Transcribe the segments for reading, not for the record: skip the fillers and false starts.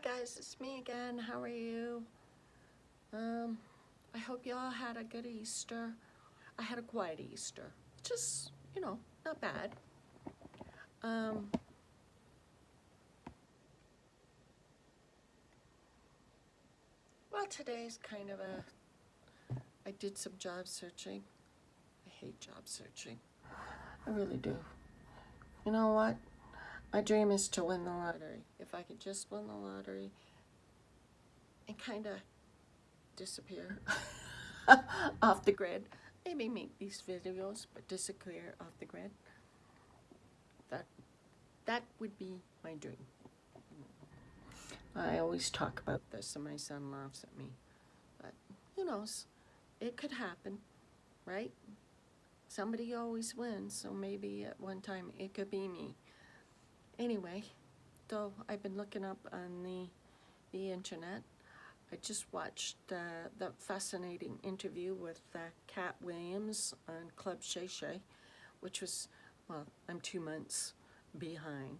guys, it's me again. How are you? I hope you all had a good Easter. I had a quiet Easter. Just, not bad. Well, today's kind of I did some job searching. I hate job searching. I really do. You know what? My dream is to win the lottery. If I could just win the lottery and kind of disappear off the grid. Maybe make these videos, but disappear off the grid. That would be my dream. I always talk about this and my son laughs at me. But who knows? It could happen, right? Somebody always wins, so maybe at one time it could be me. Anyway, though I've been looking up on the internet. I just watched the fascinating interview with Cat Williams on Club Shay Shay, which was, well, I'm 2 months behind.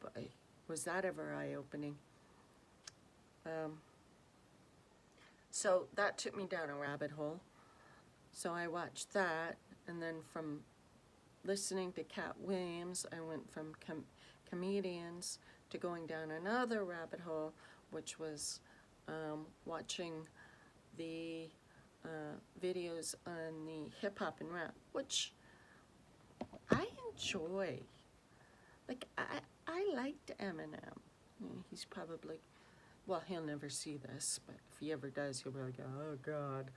Boy, was that ever eye-opening. So that took me down a rabbit hole. So I watched that, and then from listening to Cat Williams, I went from comedians to going down another rabbit hole, which was watching the videos on the hip-hop and rap, which I enjoy. Like, I liked Eminem. He's probably, well, he'll never see this, but if he ever does, he'll be like, oh, God.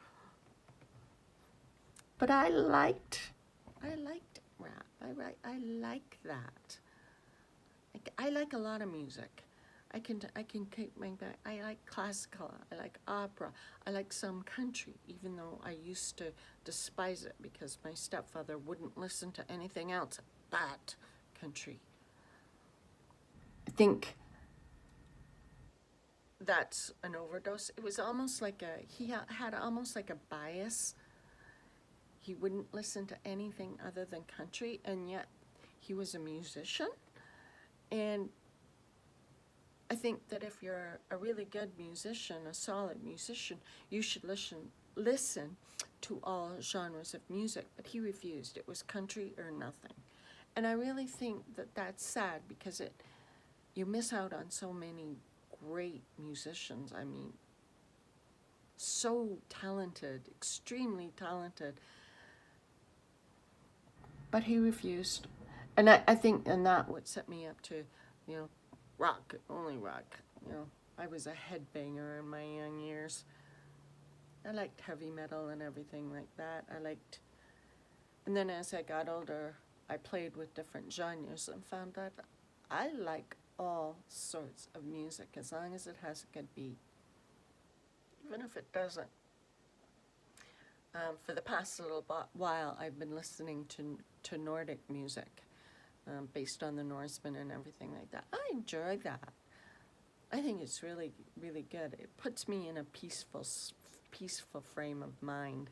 But I liked rap. I like that. I like a lot of music. I can keep my back. I like classical. I like opera. I like some country, even though I used to despise it because my stepfather wouldn't listen to anything else but country. I think that's an overdose. It was almost like he had almost like a bias. He wouldn't listen to anything other than country, and yet he was a musician. And I think that if you're a really good musician, a solid musician, you should listen to all genres of music, but he refused. It was country or nothing. And I really think that that's sad because you miss out on so many great musicians. I mean, so talented, extremely talented. But he refused. And I think, and that would set me up to, rock, only rock. I was a headbanger in my young years. I liked heavy metal and everything like that. And then as I got older, I played with different genres and found that I like all sorts of music as long as it has a good beat. Even if it doesn't. For the past little while, I've been listening to Nordic music. Based on the Norsemen and everything like that. I enjoy that. I think it's really, really good. It puts me in a peaceful frame of mind.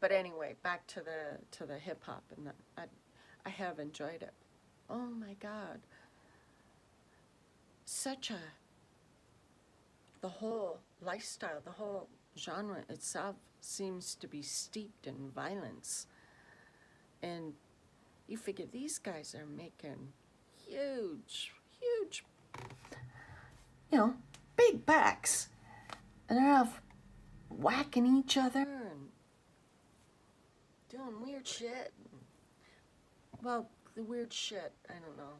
But anyway, back to the hip hop, and I have enjoyed it. Oh my God! The whole lifestyle, the whole genre itself seems to be steeped in violence. And you figure these guys are making huge, big bucks. And they're off whacking each other and doing weird shit. Well, the weird shit, I don't know.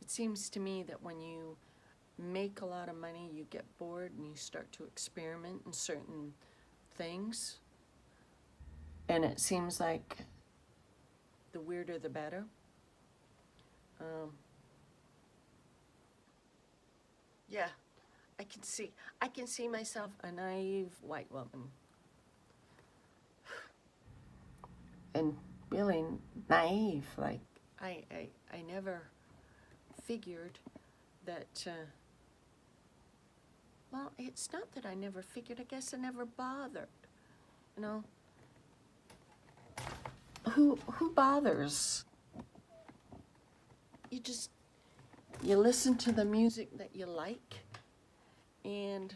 It seems to me that when you make a lot of money, you get bored and you start to experiment in certain things. And it seems like the weirder the better. Yeah, I can see myself a naive white woman. And really naive, like I never figured that, well, it's not that I never figured, I guess I never bothered, Who bothers? You just you listen to the music that you like, and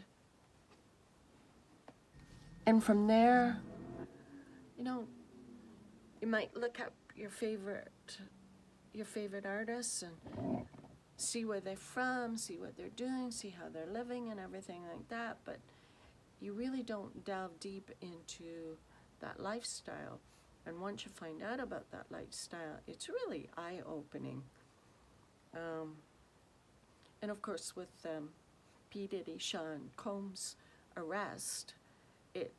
from there, you know, you might look up your favorite artists and see where they're from, see what they're doing, see how they're living and everything like that, but you really don't delve deep into that lifestyle. And once you find out about that lifestyle, it's really eye-opening. And of course, with P. Diddy, Sean Combs' arrest, it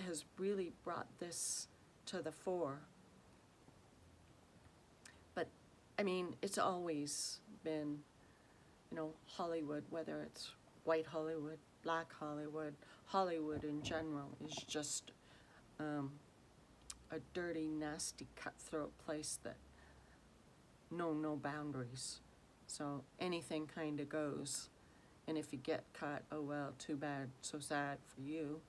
has really brought this to the fore. But, I mean, it's always been, you know, Hollywood, whether it's white Hollywood, black Hollywood, Hollywood in general is just a dirty, nasty, cutthroat place that no boundaries. So anything kind of goes. And if you get caught, oh well, too bad, so sad for you.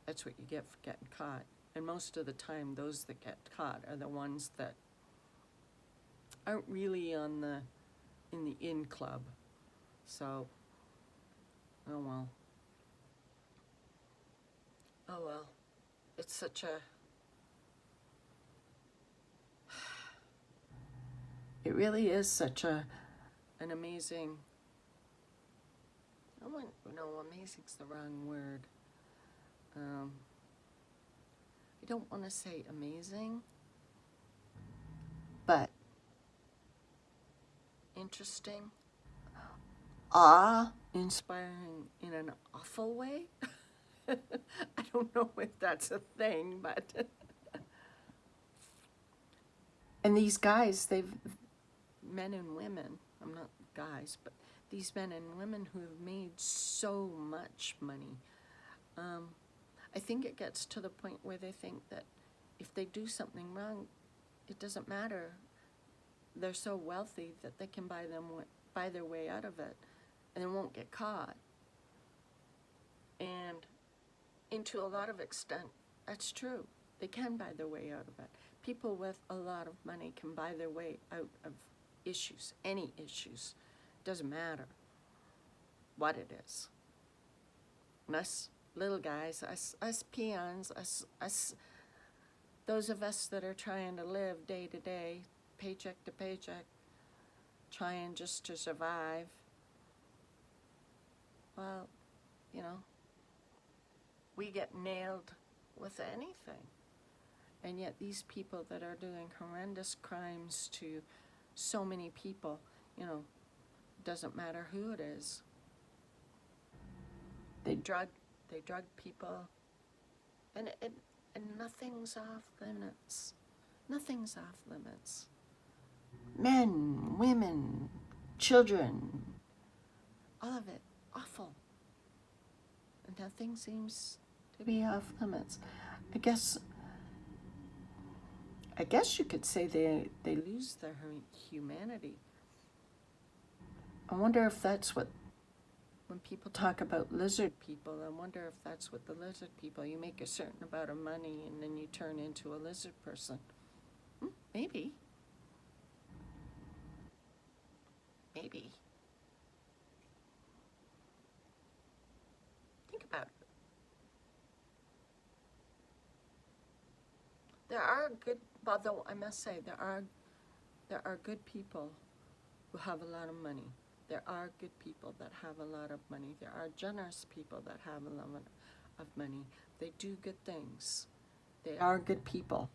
That's what you get for getting caught. And most of the time, those that get caught are the ones that aren't really in the in club. So, oh well. Oh well. It's such a... It really is such an amazing... No, amazing's the wrong word. I don't want to say amazing, but interesting, awe-inspiring in an awful way. I don't know if that's a thing, but... And these guys, men and women, I'm not guys, but these men and women who have made so much money, I think it gets to the point where they think that if they do something wrong, it doesn't matter. They're so wealthy that they can buy their way out of it, and they won't get caught. And to a lot of extent, that's true. They can buy their way out of it. People with a lot of money can buy their way out of issues, any issues. Doesn't matter what it is. And us little guys, us peons, us, those of us that are trying to live day to day, paycheck to paycheck, trying just to survive, well, you know, we get nailed with anything. And yet these people that are doing horrendous crimes to so many people, you know, doesn't matter who it is. They drug people, and nothing's off limits. Nothing's off limits. Men, women, children, all of it awful. And nothing seems to be off limits. I guess you could say they lose their humanity. I wonder if that's what, when people talk about lizard people, I wonder if that's what the lizard people, you make a certain amount of money and then you turn into a lizard person. Maybe. Maybe. Think about it. There are good, although I must say, there are good people who have a lot of money. There are good people that have a lot of money. There are generous people that have a lot of money. They do good things. They are good people.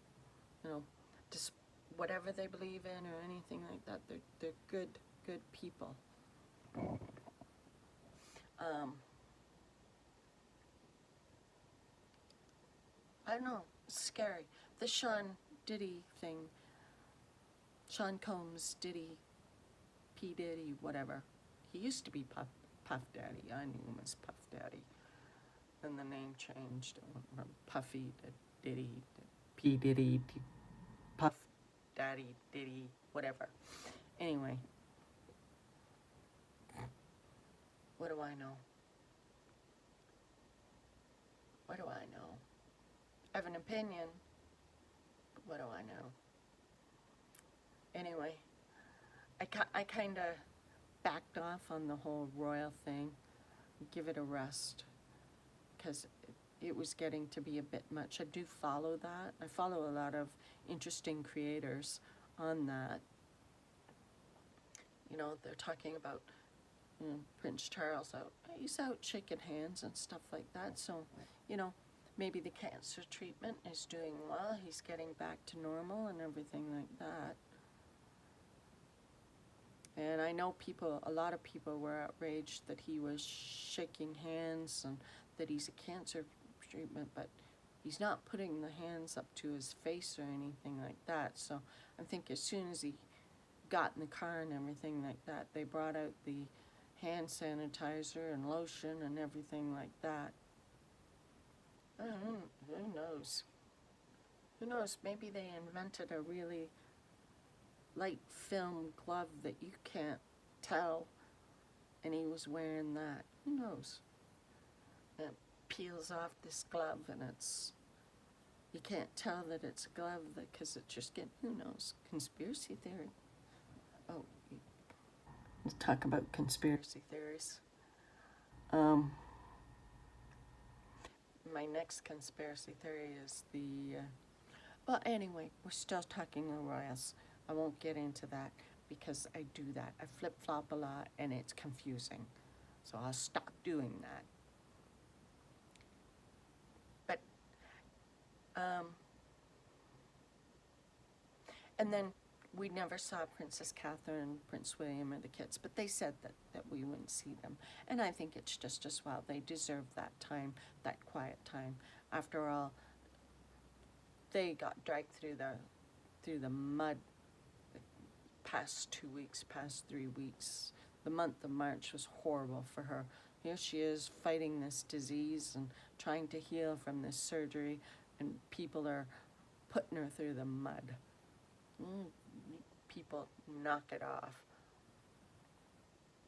You know, just whatever they believe in or anything like that, they're good people. I don't know, it's scary. The Sean Diddy thing, Sean Combs, Diddy, P. Diddy, whatever. He used to be Puff Daddy. I knew him as Puff Daddy. Then the name changed from Puffy to Diddy to P. Diddy to Puff Daddy, Diddy, whatever. Anyway, what do I know? What do I know? I have an opinion, but what do I know? Anyway, I kind of backed off on the whole royal thing. Give it a rest, because it was getting to be a bit much. I do follow that. I follow a lot of interesting creators on that. You know, they're talking about Prince Charles out. He's out shaking hands and stuff like that. So, you know, maybe the cancer treatment is doing well. He's getting back to normal and everything like that. And I know a lot of people were outraged that he was shaking hands and that he's a cancer treatment, but he's not putting the hands up to his face or anything like that. So I think as soon as he got in the car and everything like that, they brought out the hand sanitizer and lotion and everything like that. Who knows? Who knows? Maybe they invented a really light film glove that you can't tell, and he was wearing that. Who knows? And it peels off this glove, and you can't tell that it's a glove because it just who knows? Conspiracy theory. Oh, let's talk about conspiracy theories. My next conspiracy theory is well, anyway, we're still talking the royals. I won't get into that because I do that. I flip-flop a lot and it's confusing. So I'll stop doing that. But, and then we never saw Princess Catherine, Prince William, or the kids, but they said that we wouldn't see them. And I think it's just as well. They deserve that time, that quiet time. After all, they got dragged through the mud the past 2 weeks, past 3 weeks. The month of March was horrible for her. Here she is fighting this disease and trying to heal from this surgery, and people are putting her through the mud. People, knock it off.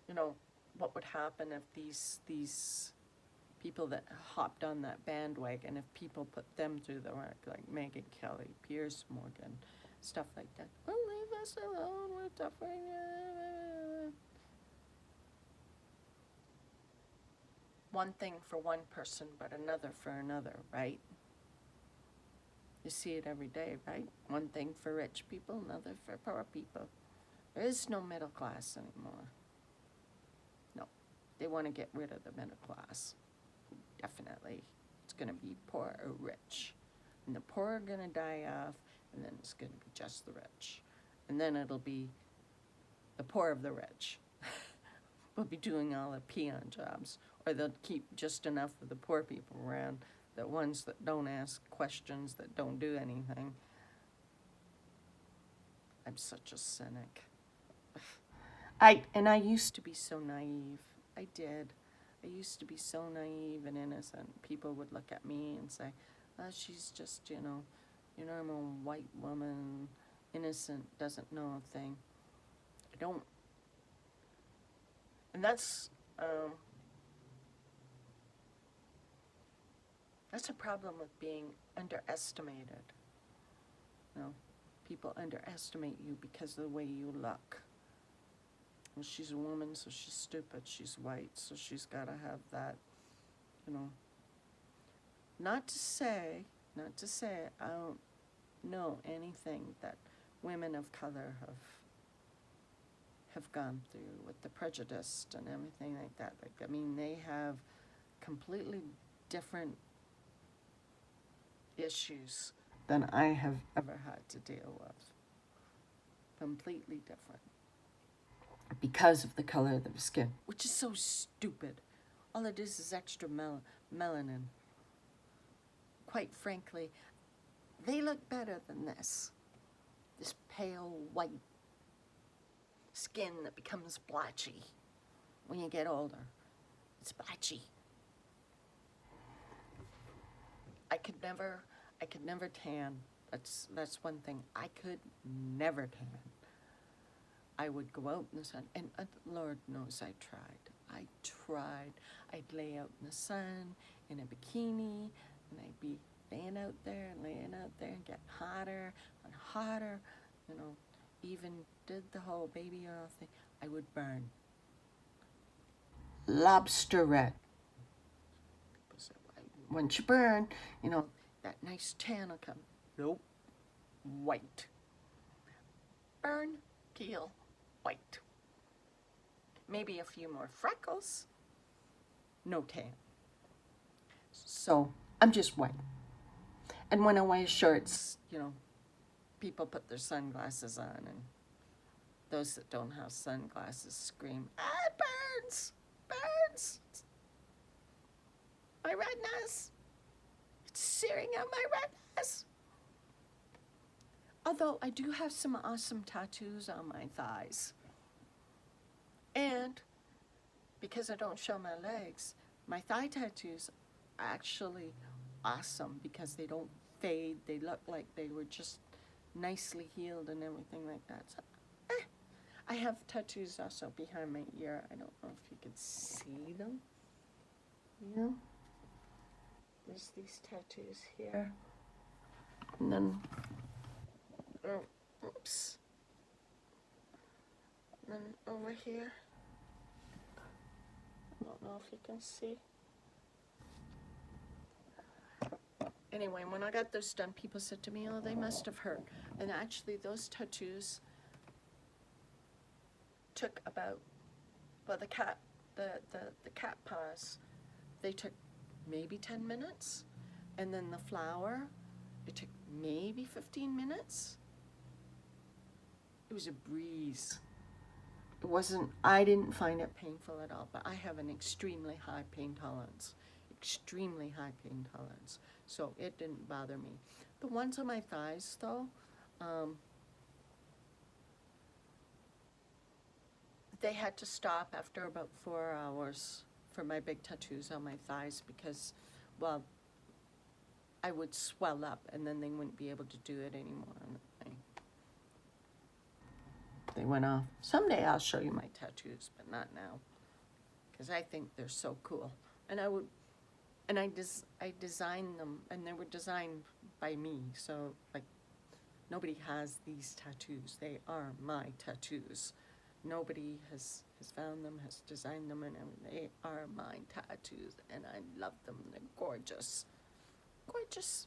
You know, what would happen if these people that hopped on that bandwagon, if people put them through the work, like Megyn Kelly, Piers Morgan, stuff like that. Oh, leave us alone, we're suffering. One thing for one person, but another for another, right? You see it every day, right? One thing for rich people, another for poor people. There is no middle class anymore. No, they want to get rid of the middle class. Definitely. It's going to be poor or rich. And the poor are going to die off, and then it's going to be just the rich. And then it'll be the poor of the rich. We'll be doing all the peon jobs. Or they'll keep just enough of the poor people around, the ones that don't ask questions, that don't do anything. I'm such a cynic. I used to be so naive. I did. I used to be so naive and innocent. People would look at me and say, oh, she's just, you know, your normal white woman, innocent, doesn't know a thing. I don't. And that's a problem with being underestimated. You know, people underestimate you because of the way you look. Well, she's a woman, so she's stupid. She's white, so she's got to have that, you know. Not to say I don't know anything that women of color have gone through with the prejudice and everything like that. Like, I mean, they have completely different issues than I have ever had to deal with. Completely different. Because of the color of their skin, which is so stupid. All it is extra melanin. Quite frankly, they look better than this. This pale white skin that becomes blotchy when you get older. It's blotchy. I could never tan. That's one thing. I could never tan. I would go out in the sun, and Lord knows I tried. I'd lay out in the sun in a bikini, and I'd be laying out there and get hotter and hotter, you know. even did the whole baby oil thing, I would burn. Lobster red. Once you burn, you know, that nice tan will come. Nope. White. Burn, peel, white. Maybe a few more freckles. No tan. So I'm just white. And when I wear shirts, you know, people put their sunglasses on, and those that don't have sunglasses scream, "Ah, it burns! Burns! My retinas! It's searing out my retinas!" Although I do have some awesome tattoos on my thighs. And because I don't show my legs, my thigh tattoos are actually awesome because they don't fade. They look like they were just nicely healed and everything like that. So, I have tattoos also behind my ear. I don't know if you can see them. Yeah. There's these tattoos here. And then, oh, oops. And then over here. I don't know if you can see. Anyway, when I got those done, people said to me, "Oh, they must have hurt." And actually, those tattoos took about, well, the cat paws, they took maybe 10 minutes. And then the flower, it took maybe 15 minutes. It was a breeze. It wasn't, I didn't find it painful at all, but I have an extremely high pain tolerance. Extremely high pain tolerance. So it didn't bother me. The ones on my thighs, though, they had to stop after about 4 hours for my big tattoos on my thighs because, well, I would swell up and then they wouldn't be able to do it anymore. They went off. Someday I'll show you my tattoos, but not now, because I think they're so cool. And I designed them, and they were designed by me. So like, nobody has these tattoos. They are my tattoos. Nobody has found them, has designed them, and they are my tattoos, and I love them. They're gorgeous, gorgeous.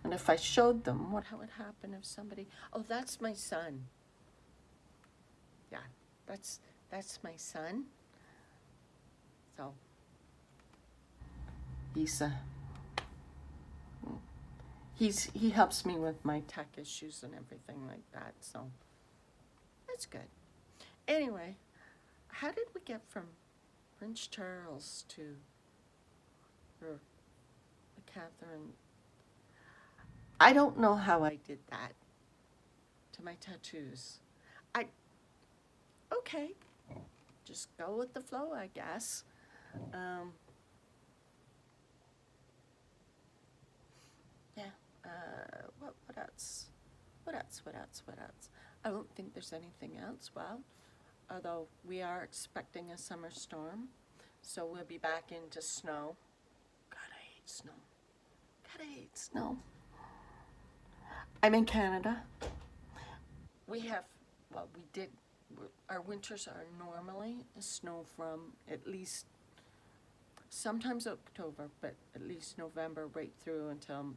And if I showed them, what would happen if somebody, oh, that's my son. Yeah, that's my son. So he helps me with my tech issues and everything like that. So that's good. Anyway, how did we get from Prince Charles to Catherine? I don't know how I did that to my tattoos. Okay, just go with the flow, I guess. Yeah, what else? What else? I don't think there's anything else. Well, although we are expecting a summer storm, so we'll be back into snow. God, I hate snow. God, I hate snow. I'm in Canada. We have, well, our winters are normally snow from at least, sometimes October, but at least November right through until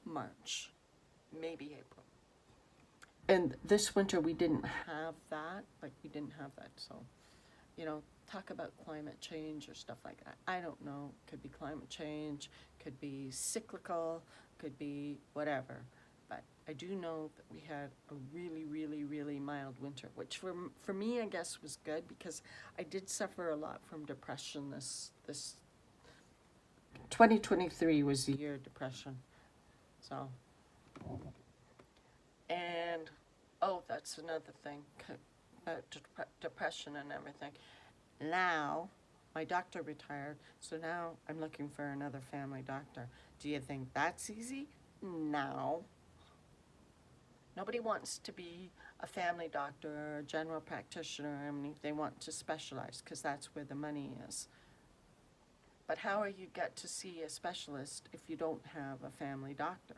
March, maybe April. And this winter we didn't have that, so, you know, talk about climate change or stuff like that. I don't know, could be climate change, could be cyclical, could be whatever. But I do know that we had a really, really, really mild winter, which for me, I guess, was good because I did suffer a lot from depression this 2023 was the year of depression. So, and, oh, that's another thing, depression and everything. Now, my doctor retired, so now I'm looking for another family doctor. Do you think that's easy? No. Nobody wants to be a family doctor or a general practitioner. I mean, they want to specialize because that's where the money is. But how are you get to see a specialist if you don't have a family doctor?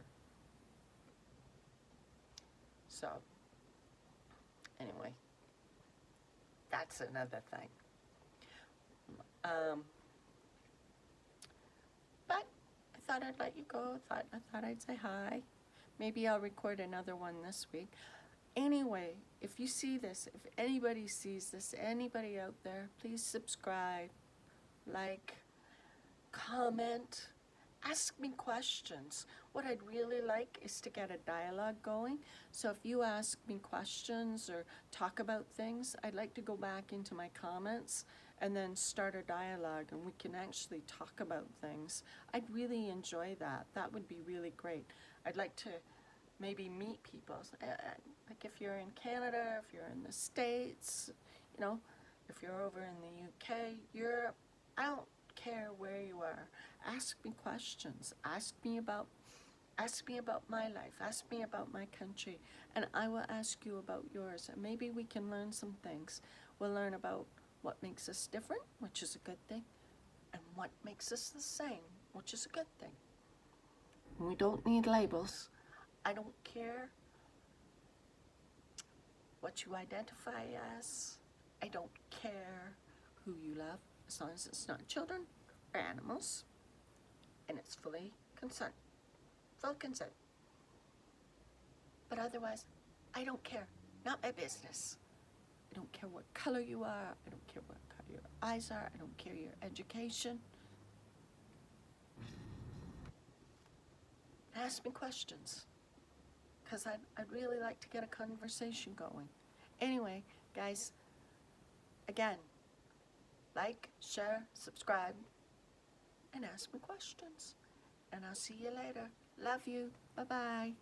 So, anyway, that's another thing. But I thought I'd let you go. I thought I'd say hi. Maybe I'll record another one this week. Anyway, if you see this, if anybody sees this, anybody out there, please subscribe, like, comment, ask me questions. What I'd really like is to get a dialogue going. So if you ask me questions or talk about things, I'd like to go back into my comments and then start a dialogue, and we can actually talk about things. I'd really enjoy that. That would be really great. I'd like to maybe meet people. Like if you're in Canada, if you're in the States, you know, if you're over in the UK, Europe, I don't care where you are. Ask me questions. Ask me about my life. Ask me about my country, and I will ask you about yours. And maybe we can learn some things. We'll learn about what makes us different, which is a good thing, and what makes us the same, which is a good thing. We don't need labels. I don't care what you identify as. I don't care who you love, as long as it's not children or animals, and it's fully consent. Full consent. But otherwise, I don't care. Not my business. I don't care what color you are. I don't care what color your eyes are. I don't care your education. Ask me questions, because I'd really like to get a conversation going. Anyway, guys, again, like, share, subscribe, and ask me questions. And I'll see you later. Love you. Bye-bye.